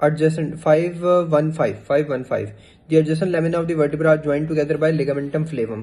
adjacent 515. The adjacent lamina of the vertebra are joined together by ligamentum flavum.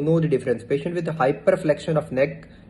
know the difference. Patient with hyperflexion of neck,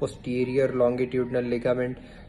posterior longitudinal ligament.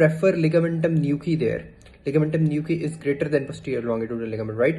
prefer ligamentum nuchae there. Ligamentum nuchae is greater than posterior longitudinal ligament, right?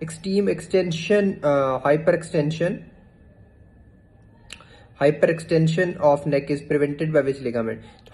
extreme extension, hyperextension of neck is prevented by which ligament?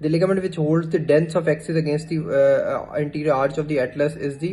The ligament which holds the dens of axis against the anterior arch of the atlas is the,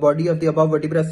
body of the above vertebra?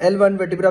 L1 vertebra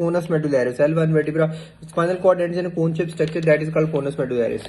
conus medullaris. L1 vertebra spinal cord ends in a cone shaped structure that is called conus medullaris.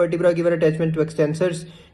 vertebra given attachment to extensors.